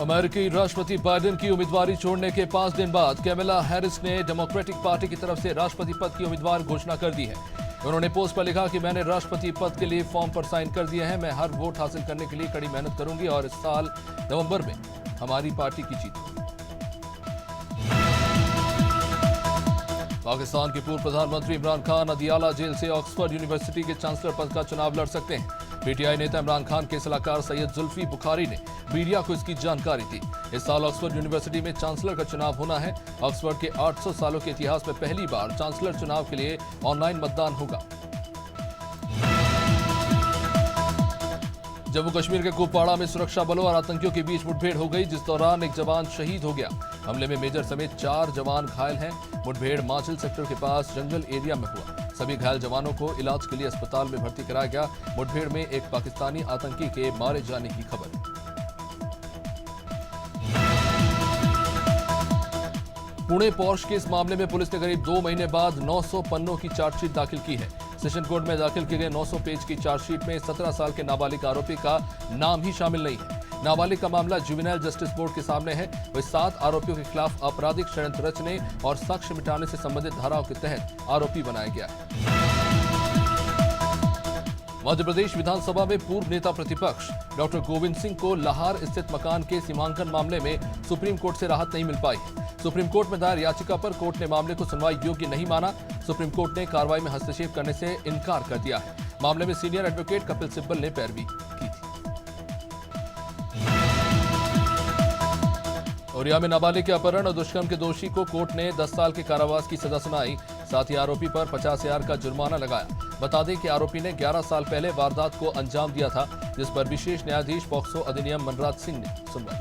अमेरिकी राष्ट्रपति बाइडेन की उम्मीदवारी छोड़ने के 5 दिन बाद कैमला हैरिस ने डेमोक्रेटिक पार्टी की तरफ से राष्ट्रपति पद की उम्मीदवार घोषणा कर दी है। उन्होंने पोस्ट पर लिखा कि मैंने राष्ट्रपति पद के लिए फॉर्म पर साइन कर दिए हैं। मैं हर वोट हासिल करने के लिए कड़ी मेहनत करूंगी और इस साल नवंबर में हमारी पार्टी की जीत होगी। पाकिस्तान के पूर्व प्रधानमंत्री इमरान खान अदियाला जेल से ऑक्सफोर्ड यूनिवर्सिटी के चांसलर पद का चुनाव लड़ सकते हैं। पीटीआई नेता इमरान खान के सलाहकार सैयद जुल्फी बुखारी ने मीडिया को इसकी जानकारी दी। इस साल ऑक्सफोर्ड यूनिवर्सिटी में चांसलर का चुनाव होना है। ऑक्सफोर्ड के 800 सालों के इतिहास में पहली बार चांसलर चुनाव के लिए ऑनलाइन मतदान होगा। जम्मू कश्मीर के कुपवाड़ा में सुरक्षा बलों और आतंकियों के बीच मुठभेड़ हो गई, जिस दौरान एक जवान शहीद हो गया। हमले में मेजर समेत 4 जवान घायल हैं। मुठभेड़ माचिल सेक्टर के पास जंगल एरिया में हुआ। सभी घायल जवानों को इलाज के लिए अस्पताल में भर्ती कराया गया। मुठभेड़ में एक पाकिस्तानी आतंकी के मारे जाने की खबर है। पुणे पॉर्श केस मामले में पुलिस ने करीब 2 महीने बाद 900 पन्नों की चार्जशीट दाखिल की है। सेशन कोर्ट में दाखिल किए गए 900 पेज की चार्जशीट में 17 साल के नाबालिग आरोपी का नाम ही शामिल नहीं है। नाबालिग का मामला जुवेनाइल जस्टिस बोर्ड के सामने है। वह 7 आरोपियों के खिलाफ आपराधिक षड्यंत्र रचने और साक्ष्य मिटाने से संबंधित धाराओं के तहत आरोपी बनाया गया है। मध्य प्रदेश विधानसभा में पूर्व नेता प्रतिपक्ष डॉक्टर गोविंद सिंह को लाहौर स्थित मकान के सीमांकन मामले में सुप्रीम कोर्ट से राहत नहीं मिल पाई है। सुप्रीम कोर्ट में दायर याचिका पर कोर्ट ने मामले को सुनवाई योग्य नहीं माना। सुप्रीम कोर्ट ने कार्रवाई में हस्तक्षेप करने से इनकार कर दिया है। मामले में सीनियर एडवोकेट कपिल सिब्बल ने पैरवी की थी। ओरिया में नाबालिग के अपहरण और दुष्कर्म के दोषी को कोर्ट ने 10 साल के कारावास की सजा सुनाई। साथ ही आरोपी पर 50,000 का जुर्माना लगाया। बता दें कि आरोपी ने 11 साल पहले वारदात को अंजाम दिया था, जिस पर विशेष न्यायाधीश पॉक्सो अधिनियम मनराज सिंह ने सुनवाई।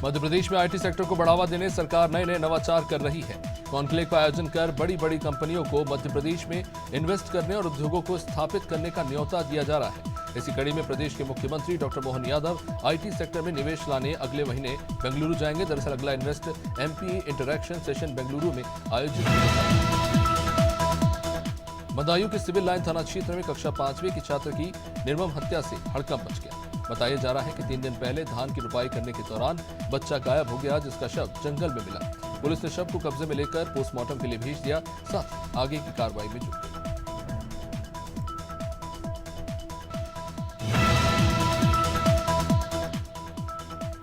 मध्य प्रदेश में आईटी सेक्टर को बढ़ावा देने सरकार नए नवाचार कर रही है। कॉन्क्लेव का आयोजन कर बड़ी बड़ी कंपनियों को मध्य प्रदेश में इन्वेस्ट करने और उद्योगों को स्थापित करने का न्योता दिया जा रहा है। इसी कड़ी में प्रदेश के मुख्यमंत्री doctor Mohan Yadav IT sector में निवेश लाने अगले महीने बेंगलुरु जाएंगे। दरअसल अगला invest MP interaction session Bengaluru में आयोजित होगा। बदायूं के सिविल लाइन थाना क्षेत्र में कक्षा 5वीं की छात्र की निर्मम हत्या से हड़कंप मच गया। बताया जा रहा है कि 3 दिन पहले धान की रुपाई करने के दौरान बच्चा गायब हो गया, जिसका शव जंगल में मिला। पुलिस ने शव को कब्जे में लेकर पोस्टमार्टम के लिए भेज दिया। साथ आगे की कार्रवाई में जुट गई।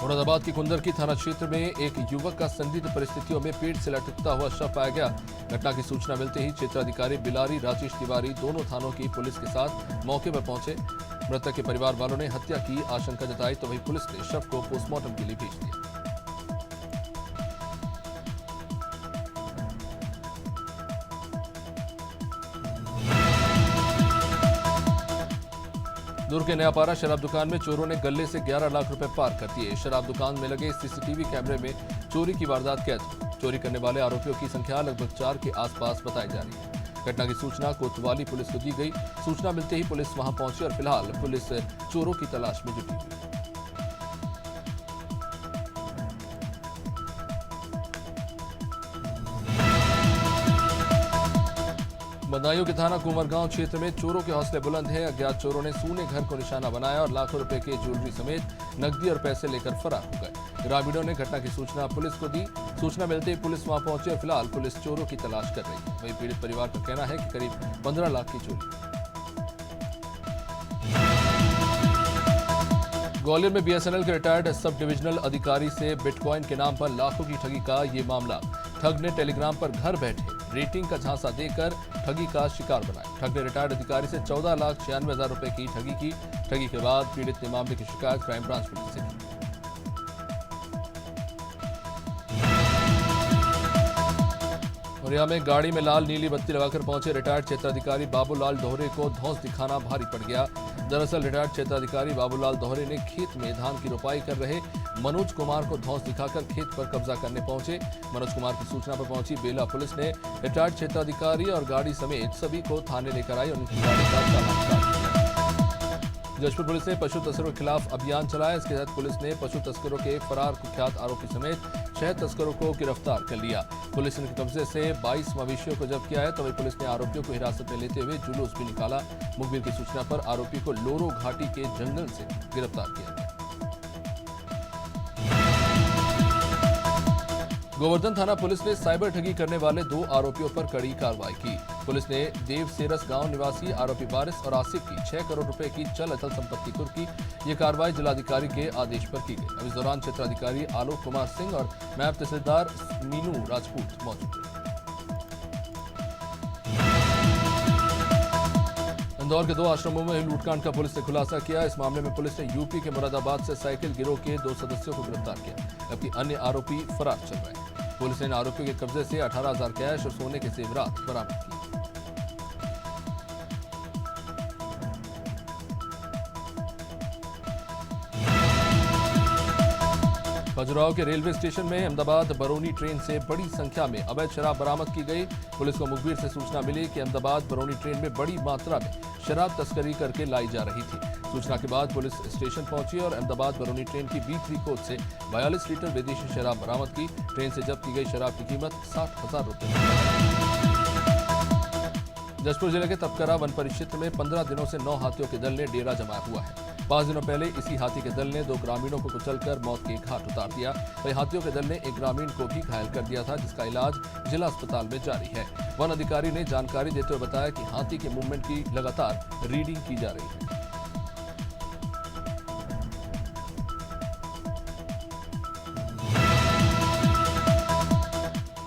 मुरादाबाद की कुंदरकी थाना क्षेत्र में एक युवक का संदिग्ध परिस्थितियों में पेड़ से लटकता हुआ शव पाया गया। घटना की सूचना मिलते ही क्षेत्राधिकारी बिलारी राजेश तिवारी दोनों थानों की पुलिस के साथ मौके पर पहुंचे। मृतक के परिवार वालों ने हत्या की आशंका जताई, तो वहीं पुलिस ने शव को पोस्टमार्टम के लिए भेज दिया। दुर्ग के नयापारा शराब दुकान में चोरों ने गले से 11 लाख रुपए पार कर दिए। शराब दुकान में लगे सीसीटीवी कैमरे में चोरी की वारदात कैद। चोरी करने वाले आरोपियों की संख्या लगभग 4 के आसपास बताई जा रही है। घटना की सूचना कोतवाली पुलिस को दी गई। सूचना मिलते ही पुलिस वहां पहुंची और फिलहाल पुलिस चोरों की तलाश में जुटी हुई है। बदायूं के थाना कुंवरगांव क्षेत्र में चोरों के हौसले बुलंद है। अज्ञात चोरों ने सूने घर को निशाना बनाया और लाखों रुपए के ज्वेलरी समेत नकदी और पैसे लेकर फरार हो गए। ग्रामीणों ने घटना की सूचना पुलिस को दी। सूचना मिलते ही पुलिस वहां पहुंची और फिलहाल पुलिस चोरों की तलाश कर रही है। वहीं पीड़ित परिवार का कहना है कि करीब 15 लाख की चोरी। ग्वालियर में बीएसएनएल के रिटायर्ड सब डिविजनल अधिकारी से बिटकॉइन के नाम पर लाखों की ठगी का ये मामला। ठग ने टेलीग्राम पर घर बैठे रेटिंग का झांसा देकर ठगी का शिकार बनाया। ठग ने रिटायर्ड अधिकारी से 14,96,000 रुपए की ठगी की। ठगी के बाद पीड़ित ने मामले की शिकायत क्राइम ब्रांच पुलिस से की। मुरैया में गाड़ी में लाल नीली बत्ती लगाकर पहुंचे रिटायर्ड क्षेत्राधिकारी बाबूलाल दोहरे को धौंस दिखाना भारी पड़ गया। दरअसल रिटायर्ड क्षेत्राधिकारी बाबूलाल दोहरे ने खेत में धान की रुपाई कर रहे मनोज कुमार को धौंस दिखाकर खेत पर कब्जा करने पहुंचे। मनोज कुमार की सूचना पर पहुंची बेला पुलिस ने रिटायर्ड क्षेत्राधिकारी और गाड़ी समेत सभी को थाने लेकर आई और उनकी गाड़ी का चालान काट दिया। जशपुर पुलिस ने पशु तस्करों के खिलाफ अभियान चलाया। इसके तहत पुलिस ने पशु तस्करों के फरार कुख्यात आरोपी समेत 6 तस्करों को गिरफ्तार कर लिया। पुलिस ने कब्जे से 22 मवेशियों को जब्त किया है। तो वही पुलिस ने आरोपियों को हिरासत में लेते हुए जुलूस भी निकाला। मुखबिर की सूचना पर आरोपी को लोरो घाटी के जंगल से गिरफ्तार किया गया। गोवर्धन थाना पुलिस ने साइबर ठगी करने वाले 2 आरोपियों पर कड़ी कार्रवाई की। पुलिस ने देवसेरस गांव निवासी आरोपी वारिस और आसिफ की 6 करोड़ रुपए की चल अचल संपत्ति कुर्की। ये कार्रवाई जिलाधिकारी के आदेश पर की गई। अब इस दौरान क्षेत्राधिकारी आलोक कुमार सिंह और नायब तहसीलदार मीनू राजपूत मौजूद थे। इंदौर के 2 आश्रमों में लूटकांड का पुलिस ने खुलासा किया। इस मामले में पुलिस ने यूपी के मुरादाबाद से साइकिल गिरोह के 2 सदस्यों को गिरफ्तार किया, जबकि अन्य आरोपी फरार चल रहे हैं। पुलिस ने इन आरोपियों के कब्जे से 18,000 कैश और सोने के जेवरात बरामद किए। खजुराहो के रेलवे स्टेशन में अहमदाबाद बरौनी ट्रेन से बड़ी संख्या में अवैध शराब बरामद की गई। पुलिस को मुखबिर से सूचना मिली कि अहमदाबाद बरौनी ट्रेन में बड़ी मात्रा में शराब तस्करी करके लाई जा रही थी। सूचना के बाद पुलिस स्टेशन पहुंची और अहमदाबाद बरौनी ट्रेन की B3 कोच से 42 लीटर विदेशी शराब बरामद की। ट्रेन से जब्त की गई शराब की कीमत 60,000 रुपए। जशपुर जिले के तपकरा वन परिक्षेत्र में 15 दिनों से 9 हाथियों के दल ने डेरा जमाया हुआ है। 5 दिनों पहले इसी हाथी के दल ने 2 ग्रामीणों को कुचलकर मौत के घाट उतार दिया। वहीं हाथियों के दल ने एक ग्रामीण को भी घायल कर दिया था, जिसका इलाज जिला अस्पताल में जारी है। वन अधिकारी ने जानकारी देते हुए बताया कि हाथी के मूवमेंट की लगातार रीडिंग की जा रही है।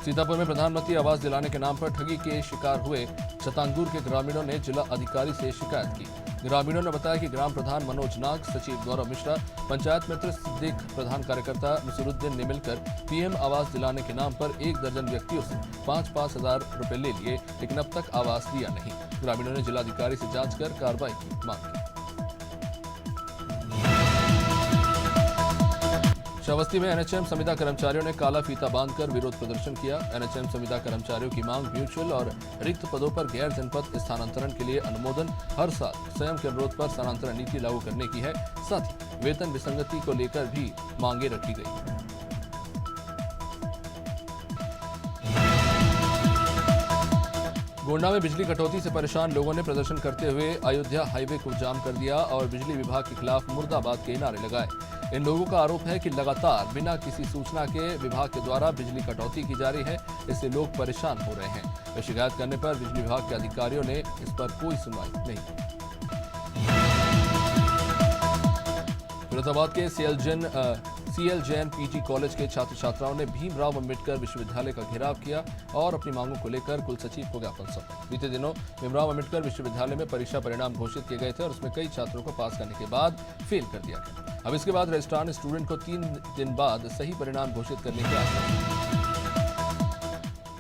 सीतापुर में प्रधानमंत्री आवास दिलाने के नाम पर ठगी के शिकार हुए छतांगुर के ग्रामीणों ने जिला अधिकारी से शिकायत की। ग्रामीणों ने बताया कि ग्राम प्रधान मनोज नाग, सचिव गौरव मिश्रा, पंचायत मित्र सिद्दीक, प्रधान कार्यकर्ता नसीरुद्दीन ने मिलकर पीएम आवास दिलाने के नाम पर 1 दर्जन व्यक्तियों से 5-5 हजार रुपए ले लिए, लेकिन अब तक आवास दिया नहीं। ग्रामीणों ने जिलाधिकारी से जांच कर कार्रवाई की मांग की। श्रावस्ती में एनएचएम संविदा कर्मचारियों ने काला फीता बांधकर विरोध प्रदर्शन किया। एनएचएम संविदा कर्मचारियों की मांग म्यूचुअल और रिक्त पदों पर गैर जनपद स्थानांतरण के लिए अनुमोदन, हर साल स्वयं के अनुरोध पर स्थानांतरण नीति लागू करने की है। साथ ही वेतन विसंगति को लेकर भी मांगे रखी गई। गोंडा में बिजली कटौती से परेशान लोगों ने प्रदर्शन करते हुए अयोध्या हाईवे को जाम कर दिया और बिजली विभाग के खिलाफ मुर्दाबाद के नारे लगाए। इन लोगों का आरोप है कि लगातार बिना किसी सूचना के विभाग के द्वारा बिजली कटौती की जा रही है। इससे लोग परेशान हो रहे हैं। वे शिकायत करने पर बिजली विभाग के अधिकारियों ने इस पर कोई सुनवाई नहीं की। फिरोजाबाद के सीएल जैन पीजी कॉलेज के छात्र छात्राओं ने भीमराव अंबेडकर विश्वविद्यालय का घेराव किया और अपनी मांगों को लेकर कुलसचिव को ज्ञापन सौंपा। बीते दिनों भीमराव अंबेडकर विश्वविद्यालय में परीक्षा परिणाम घोषित किए गए थे और उसमें कई छात्रों को पास करने के बाद फेल कर दिया गया। अब इसके बाद रजिस्ट्रार ने स्टूडेंट को 3 दिन बाद सही परिणाम घोषित करने की आशा।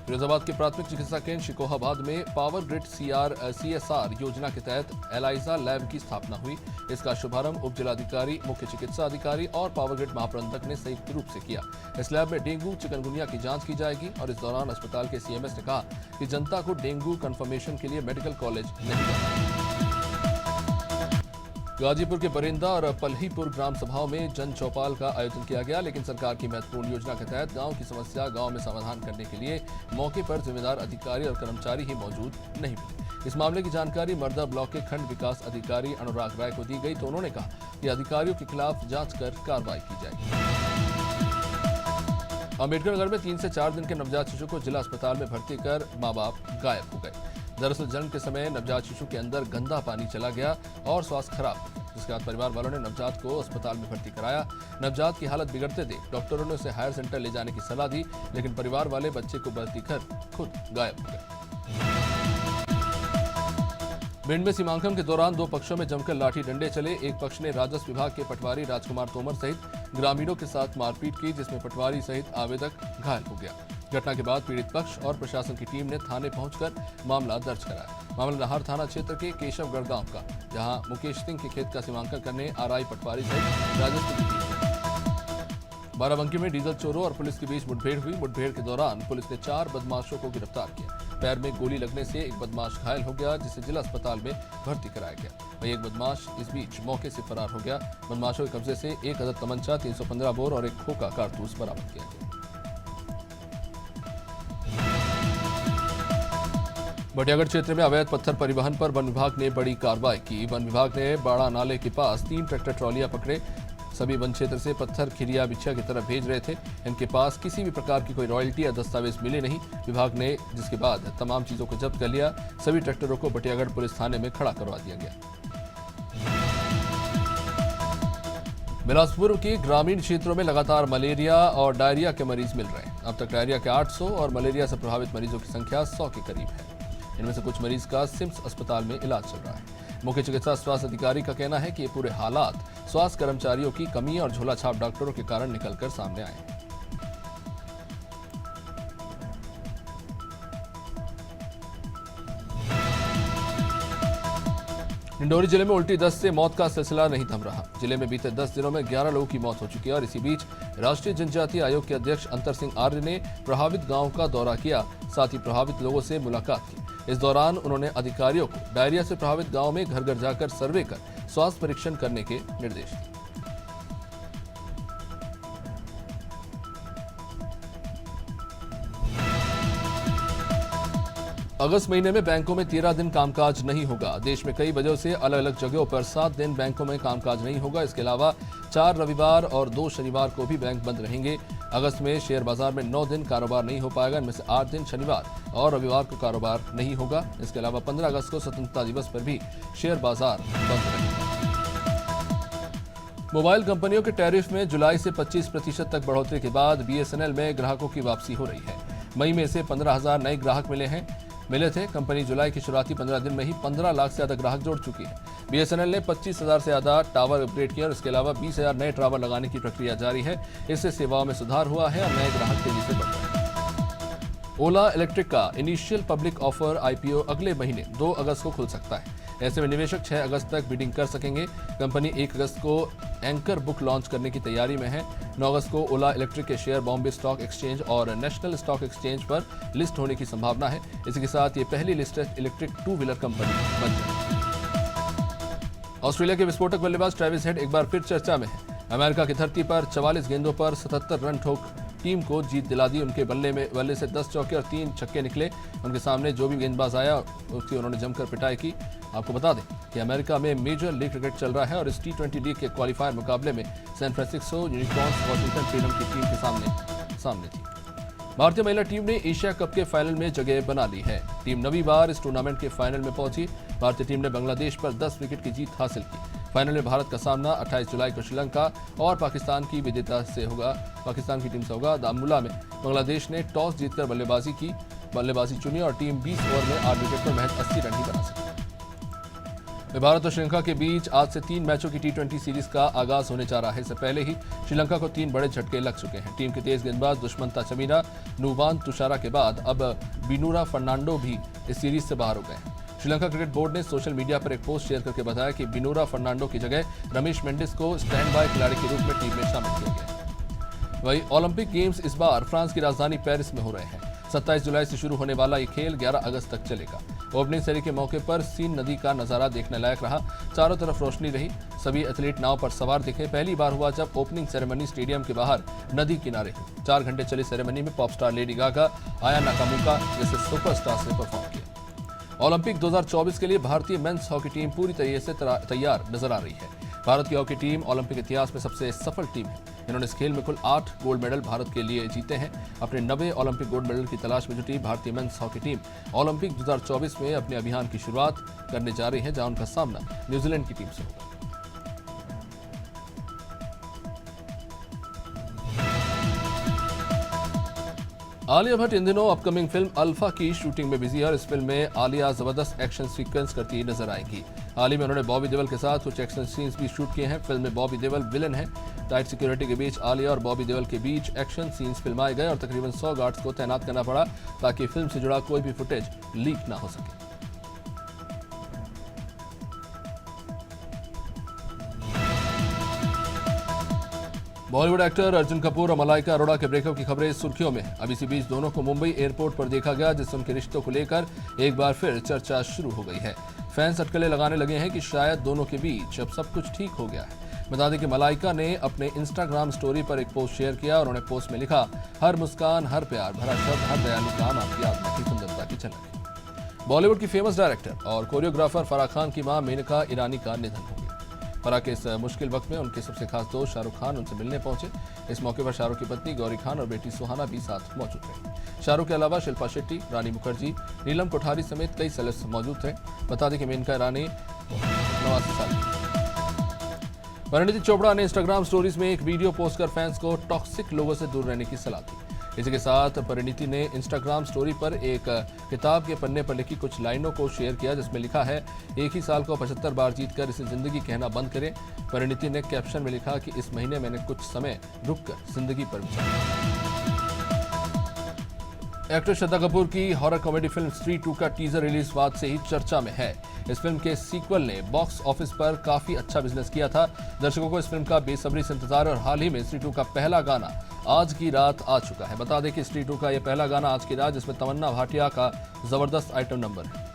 फिरोजाबाद के प्राथमिक चिकित्सा केंद्र शिकोहाबाद में पावर ग्रिड CSR योजना के तहत एलाइजा लैब की स्थापना हुई। इसका शुभारंभ उप जिलाधिकारी, मुख्य चिकित्सा अधिकारी और पावर ग्रिड महाप्रबंधक ने संयुक्त रूप से किया। इस लैब में डेंगू, चिकनगुनिया की जांच की जाएगी और इस दौरान अस्पताल के CMS ने कहा कि जनता को डेंगू कंफर्मेशन के लिए मेडिकल कॉलेज नहीं जाना। गाजीपुर के बरिंदा और पल्हीपुर ग्राम सभाओं में जन चौपाल का आयोजन किया गया, लेकिन सरकार की महत्वपूर्ण योजना के तहत गांव की समस्या गांव में समाधान करने के लिए मौके पर जिम्मेदार अधिकारी और कर्मचारी ही मौजूद नहीं मिले। इस मामले की जानकारी मर्दा ब्लॉक के खंड विकास अधिकारी अनुराग राय को दी गई, तो उन्होंने कहा कि अधिकारियों के खिलाफ जांच कर कार्रवाई की जाएगी। अम्बेडकर नगर में 3 से 4 दिन के नवजात शिशु को जिला अस्पताल में भर्ती कर मां बाप गायब हो गए। दरअसल जन्म के समय नवजात शिशु के अंदर गंदा पानी चला गया और स्वास्थ्य खराब हो गया, जिसके बाद परिवार वालों ने नवजात को अस्पताल में भर्ती कराया। नवजात की हालत बिगड़ते देख डॉक्टरों ने उसे हायर सेंटर ले जाने की सलाह दी, लेकिन परिवार वाले बच्चे को भर्ती कर खुद गायब हो गए। भिंड में सीमांकन के दौरान 2 पक्षों में जमकर लाठी डंडे चले। एक पक्ष ने राजस्व विभाग के पटवारी राजकुमार तोमर सहित ग्रामीणों के साथ मारपीट की, जिसमें पटवारी सहित आवेदक घायल हो गया। घटना के बाद पीड़ित पक्ष और प्रशासन की टीम ने थाने पहुंचकर मामला दर्ज कराया। मामला नाहर थाना क्षेत्र के केशवगढ़ गांव का, जहां मुकेश सिंह के खेत का सीमांकन करने आरआई पटवारी सहित राजस्व की टीम। बाराबंकी में डीजल चोरों और पुलिस के बीच मुठभेड़ हुई। मुठभेड़ के दौरान पुलिस ने 4 बदमाशों को गिरफ्तार किया। पैर में गोली लगने से एक बदमाश घायल हो गया, जिसे जिला अस्पताल में भर्ती कराया गया। वहीं एक बदमाश इस बीच मौके से फरार हो गया। बदमाशों के कब्जे से एक अदद तमंचा, 315 बोर और एक खोखा कारतूस बरामद किया गया। बटियागढ़ क्षेत्र में अवैध पत्थर परिवहन पर वन विभाग ने बड़ी कार्रवाई की। वन विभाग ने बाड़ा नाले के पास 3 ट्रैक्टर ट्रॉलियां पकड़े। सभी वन क्षेत्र से पत्थर खिरिया बिछिया की तरफ भेज रहे थे। इनके पास किसी भी प्रकार की कोई रॉयल्टी या दस्तावेज मिले नहीं। विभाग ने जिसके बाद तमाम चीजों को जब्त कर लिया। सभी ट्रैक्टरों को बटियागढ़ पुलिस थाने में खड़ा करवा दिया गया। बिलासपुर के ग्रामीण क्षेत्रों में लगातार मलेरिया और डायरिया के मरीज मिल रहे हैं। अब तक डायरिया के 800 और मलेरिया से प्रभावित मरीजों की संख्या 100 के करीब है। इनमें से कुछ मरीज का सिम्स अस्पताल में इलाज चल रहा है। मुख्य चिकित्सा स्वास्थ्य अधिकारी का कहना है कि ये पूरे हालात स्वास्थ्य कर्मचारियों की कमी और झोलाछाप डॉक्टरों के कारण निकलकर सामने आए हैं। डिंडोरी जिले में उल्टी दस्त से मौत का सिलसिला नहीं थम रहा। जिले में बीते 10 दिनों में 11 लोगों की मौत हो चुकी है और इसी बीच राष्ट्रीय जनजातीय आयोग के अध्यक्ष अंतर सिंह आर्य ने प्रभावित गांव का दौरा किया, साथ ही प्रभावित लोगों से मुलाकात की। इस दौरान उन्होंने अधिकारियों को डायरिया से प्रभावित गांव में घर घर जाकर सर्वे कर स्वास्थ्य परीक्षण करने के निर्देश दिए। अगस्त महीने में बैंकों में 13 दिन कामकाज नहीं होगा। देश में कई वजहों से अलग अलग जगहों पर 7 दिन बैंकों में कामकाज नहीं होगा। इसके अलावा 4 रविवार और 2 शनिवार को भी बैंक बंद रहेंगे। अगस्त में शेयर बाजार में 9 दिन कारोबार नहीं हो पाएगा। इनमें से 8 दिन शनिवार और रविवार को कारोबार नहीं होगा। इसके अलावा 15 अगस्त को स्वतंत्रता दिवस पर भी शेयर बाजार बंद रहेगा। मोबाइल कंपनियों के टैरिफ में जुलाई से 25% तक बढ़ोतरी के बाद बीएसएनएल में ग्राहकों की वापसी हो रही है। मई में इसे 15,000 नए ग्राहक मिले थे। कंपनी जुलाई की शुरुआती 15 दिन में ही 15 लाख से ज्यादा ग्राहक जोड़ चुकी है। बीएसएनएल ने 25,000 से ज्यादा टावर अपग्रेड किया और इसके अलावा 20,000 नए टावर लगाने की प्रक्रिया जारी है। इससे सेवाओं में सुधार हुआ है और नए ग्राहक तेजी से बढ़ रहे हैं। ओला इलेक्ट्रिक का इनिशियल पब्लिक ऑफर आईपीओ अगले महीने 2 अगस्त को खुल सकता है। ऐसे में निवेशक 6 अगस्त तक बिडिंग कर सकेंगे। कंपनी 1 अगस्त को एंकर बुक लॉन्च करने की तैयारी में है। 9 अगस्त को ओला इलेक्ट्रिक के शेयर बॉम्बे स्टॉक एक्सचेंज और नेशनल स्टॉक एक्सचेंज पर लिस्ट होने की संभावना है। इसी के साथ ये पहली लिस्टेड इलेक्ट्रिक 2 व्हीलर कंपनी बन जाएगी। ऑस्ट्रेलिया के विस्फोटक बल्लेबाज ट्रेविस हेड एक बार फिर चर्चा में है। अमेरिका की धरती पर 44 गेंदों पर 77 रन ठोक टीम को जीत दिला दी। उनके बल्ले से 10 चौके और 3 छक्के निकले। उनके सामने जो भी गेंदबाज आया उसकी उन्होंने जमकर पिटाई की। आपको बता दें कि अमेरिका में मेजर लीग क्रिकेट चल रहा है और इस T20 लीग के क्वालिफायर मुकाबले में San Francisco Unicorns Washington Freedom की टीम के सामने थी। भारतीय महिला टीम ने एशिया कप के फाइनल में जगह बना ली है। टीम 9वीं बार इस टूर्नामेंट के फाइनल में पहुंची। भारतीय टीम ने बांग्लादेश पर 10 विकेट की जीत हासिल की। फाइनल में भारत का सामना 28 जुलाई को श्रीलंका और पाकिस्तान की टीम से होगा। दामुला में बांग्लादेश ने टॉस जीतकर बल्लेबाजी चुनी और टीम 20 ओवर में 8 विकेट पर महज 80 रन ही बना सकी। भारत और श्रीलंका के बीच आज से 3 मैचों की T20 सीरीज का आगाज होने जा रहा है। इससे पहले ही श्रीलंका को 3 बड़े झटके लग चुके हैं। टीम के तेज गेंदबाज दुष्मंता चमीरा, नुवान तुषारा के बाद अब बिनूरा फर्नांडो भी इस सीरीज से बाहर हो गए हैं। श्रीलंका क्रिकेट बोर्ड ने सोशल मीडिया पर एक पोस्ट शेयर करके बताया कि बिनूरा फर्नांडो की जगह रमेश मेंडिस को स्टैंड बाय खिलाड़ी के रूप में टीम में शामिल किया गया है। वहीं ओलंपिक गेम्स इस बार फ्रांस की राजधानी पेरिस में हो रहे हैं। 27 जुलाई से शुरू होने वाला ये खेल 11 अगस्त तक चलेगा। ओपनिंग सेरेमनी के मौके पर सीन नदी का नजारा देखने लायक रहा। चारों तरफ रोशनी रही। सभी एथलीट नाव पर सवार दिखे। पहली बार हुआ जब ओपनिंग सेरेमनी स्टेडियम के बाहर नदी किनारे हुई। 4 घंटे चली सेरेमनी में पॉप स्टार लेडी गागा, आया नाकामुका जैसे सुपरस्टार्स ने परफॉर्म किया। ओलंपिक 2024 के लिए भारतीय मेंस हॉकी टीम पूरी तरीके से तैयार नजर आ रही है। भारत की हॉकी टीम ओलंपिक इतिहास में सबसे सफल टीम है। इन्होंने इस खेल में कुल 8 गोल्ड मेडल भारत के लिए जीते हैं। अपने 9वें ओलंपिक गोल्ड मेडल की तलाश में जुटी भारतीय मेंस हॉकी टीम ओलंपिक 2024 में अपने अभियान की शुरुआत करने जा रही है, जहां उनका सामना न्यूजीलैंड की टीम से होगा। आलिया भट्ट इन दिनों अपकमिंग फिल्म अल्फा की शूटिंग में बिजी है और इस फिल्म में आलिया जबरदस्त एक्शन सीक्वेंस करती नजर आएंगी। हाल ही में उन्होंने बॉबी देओल के साथ कुछ एक्शन सीन्स भी शूट किए हैं। फिल्म में बॉबी देओल विलन है। टाइट सिक्योरिटी के बीच आलिया और बॉबी देओल के बीच एक्शन सीन्स फिल्माए गए और तकरीबन 100 गार्ड्स को तैनात करना पड़ा ताकि फिल्म से जुड़ा कोई भी फुटेज लीक ना हो सके। बॉलीवुड एक्टर अर्जुन कपूर और मलाइका अरोड़ा के ब्रेकअप की खबरें सुर्खियों में हैं। अब इसी बीच दोनों को मुंबई एयरपोर्ट पर देखा गया, जिससे उनके रिश्तों को लेकर एक बार फिर चर्चा शुरू हो गई है। फैंस अटकलें लगाने लगे हैं कि शायद दोनों के बीच अब सब कुछ ठीक हो गया है। बता दें कि मलाइका ने अपने इंस्टाग्राम स्टोरी पर एक पोस्ट शेयर किया और उन्होंने पोस्ट में लिखा, हर मुस्कान, हर प्यार भरा शब्द, हर दयालु काम आपकी आत्मा की सुंदरता की झलक है। बॉलीवुड की फेमस डायरेक्टर और कोरियोग्राफर फराह खान की मां मेनका ईरानी का निधन हो गया। फराह के इस मुश्किल वक्त में उनके सबसे खास दोस्त शाहरुख खान उनसे मिलने पहुंचे। इस मौके पर शाहरुख की पत्नी गौरी खान और बेटी सुहाना भी साथ मौजूद रही। शाहरुख के अलावा शिल्पा शेट्टी, रानी मुखर्जी, नीलम कोठारी समेत कई सेलेब्स मौजूद थे। बता दें कि मेनका ईरानी 89 साल की। परिणीति चोपड़ा ने इंस्टाग्राम स्टोरीज में एक वीडियो पोस्ट कर फैंस को टॉक्सिक लोगों से दूर रहने की सलाह दी। इसी के साथ परिणीति ने इंस्टाग्राम स्टोरी पर एक किताब के पन्ने पर लिखी कुछ लाइनों को शेयर किया, जिसमें लिखा है, एक ही साल को 75 बार जीतकर इसे जिंदगी कहना बंद करें। परिणीति ने कैप्शन में लिखा कि इस महीने मैंने कुछ समय रुककर जिंदगी पर विचार किया। एक्टर श्रद्धा कपूर की हॉरर कॉमेडी फिल्म स्त्री 2 का टीजर रिलीज बाद से ही चर्चा में है। इस फिल्म के सीक्वल ने बॉक्स ऑफिस पर काफी अच्छा बिजनेस किया था। दर्शकों को इस फिल्म का बेसब्री से इंतजार और हाल ही में स्त्री 2 का पहला गाना आज की रात आ चुका है। बता दें कि स्त्री 2 का यह पहला गाना आज की रात, जिसमें तमन्ना भाटिया का जबरदस्त आइटम नंबर है।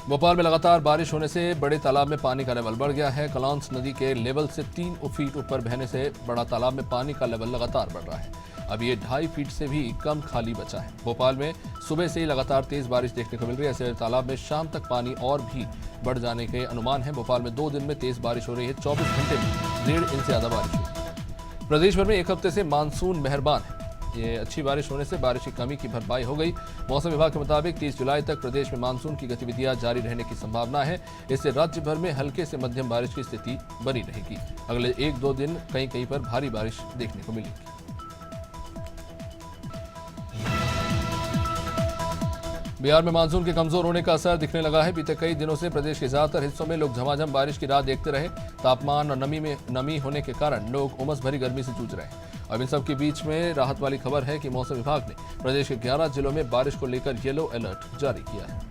भोपाल में लगातार बारिश होने से बड़े तालाब में पानी का लेवल बढ़ गया है। कलौंस नदी के लेवल से 3 फीट ऊपर बहने से बड़ा तालाब में पानी का लेवल लगातार बढ़ रहा है। अब ये 2.5 फीट से भी कम खाली बचा है। भोपाल में सुबह से ही लगातार तेज बारिश देखने को मिल रही है। ऐसे तालाब में शाम तक पानी और भी बढ़ जाने के अनुमान है। भोपाल में 2 दिन में तेज बारिश हो रही है। 24 घंटे में 1.5 इंच से ज्यादा बारिश हुई। प्रदेश भर में एक हफ्ते से मानसून मेहरबान है। ये अच्छी बारिश होने से बारिश की कमी की भरपाई हो गई। मौसम विभाग के मुताबिक 30 जुलाई तक प्रदेश में मानसून की गतिविधियां जारी रहने की संभावना है। इससे राज्य भर में हल्के से मध्यम बारिश की स्थिति बनी रहेगी। अगले 1-2 दिन कहीं कहीं पर भारी बारिश देखने को मिलेगी। बिहार में मानसून के कमजोर होने का असर दिखने लगा है। बीते कई दिनों से प्रदेश के ज्यादातर हिस्सों में लोग झमाझम बारिश की राह देखते रहे। तापमान और नमी होने के कारण लोग उमस भरी गर्मी से जूझ रहे हैं। अब इन सब के बीच में राहत वाली खबर है कि मौसम विभाग ने प्रदेश के 11 जिलों में बारिश को लेकर येलो अलर्ट जारी किया है।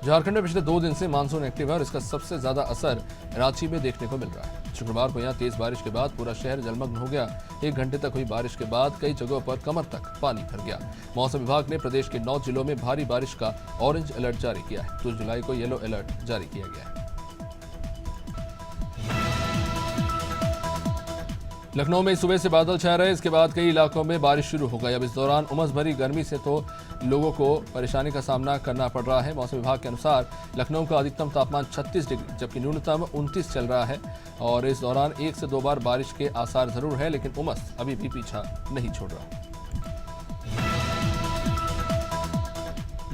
झारखंड में पिछले 2 दिन से मानसून एक्टिव है और इसका सबसे ज्यादा असर रांची में देखने को मिल रहा है। शुक्रवार को यहां तेज बारिश के बाद पूरा शहर जलमग्न हो गया। 1 घंटे तक हुई बारिश के बाद कई जगहों पर कमर तक पानी भर गया। मौसम विभाग ने प्रदेश के 9 जिलों में भारी बारिश का ऑरेंज अलर्ट जारी किया है। 2 जुलाई को येलो अलर्ट जारी किया गया है। लखनऊ में सुबह से बादल छाए रहे, इसके बाद कई इलाकों में बारिश शुरू हो गई। अब इस दौरान उमस भरी गर्मी से तो लोगों को परेशानी का सामना करना पड़ रहा है। मौसम विभाग के अनुसार लखनऊ का अधिकतम तापमान 36 डिग्री जबकि न्यूनतम 29 चल रहा है और इस दौरान 1 से 2 बार बारिश के आसार जरूर है, लेकिन उमस अभी भी पीछा नहीं छोड़ रहा।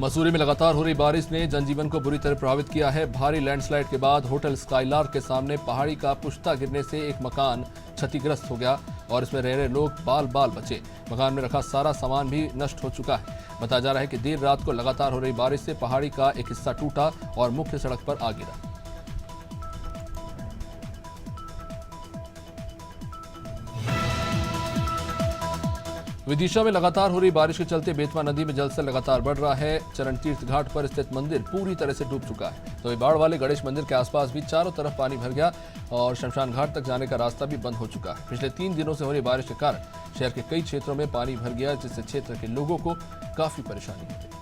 मसूरी में लगातार हो रही बारिश ने जनजीवन को बुरी तरह प्रभावित किया है। भारी लैंडस्लाइड के बाद होटल स्काईलार्क के सामने पहाड़ी का पुश्ता गिरने से एक मकान क्षतिग्रस्त हो गया और इसमें रह रहे लोग बाल बाल बचे। मकान में रखा सारा सामान भी नष्ट हो चुका है। बताया जा रहा है कि देर रात को लगातार हो रही बारिश से पहाड़ी का एक हिस्सा टूटा और मुख्य सड़क पर आ गिरा। विदिशा में लगातार हो रही बारिश के चलते बेतवा नदी में जलस्तर लगातार बढ़ रहा है। चरण तीर्थ घाट पर स्थित मंदिर पूरी तरह से डूब चुका है। तो बाढ़ वाले गणेश मंदिर के आसपास भी चारों तरफ पानी भर गया और शमशान घाट तक जाने का रास्ता भी बंद हो चुका है। पिछले 3 दिनों से हो रही बारिश के कारण शहर के कई क्षेत्रों में पानी भर गया, जिससे क्षेत्र के लोगों को काफी परेशानी हुई।